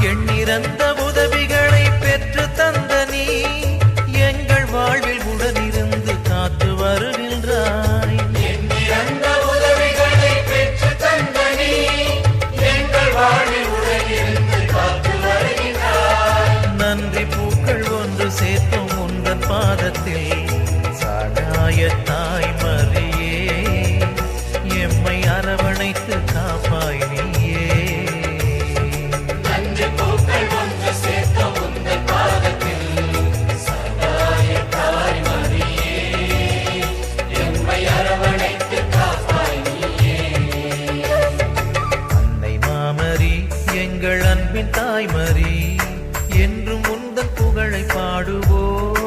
எண்ணிறந்த உதவிகளை பெற்று தந்த நீ எங்கள் வாழ்வில் உடனிருந்து காத்து வருகின்றாய். எண்ணிறந்த உதவிகளை பெற்று தந்த நீ எங்கள் வாழ்வில் உடனிருந்து காத்து வருகின்றாய். நன்றி பூக்கள் ஒன்று சேர்த்தும் உந்தன் பாதத்தில் சகாய தாய் மரியே எம்மை அரவணைத்து காப்பாய் நீயே. நன்றி பூக்கள் ஒன்று சேர்த்த உந்தன் பாதத்தில் சகாய தாய் மரியே எம்மை அரவணைத்து காப்பாய் நீயே. அன்னை மாமரி எங்கள் அன்பின் தாய்மரி என்றும் உந்தன் புகழை பாடுவோம்.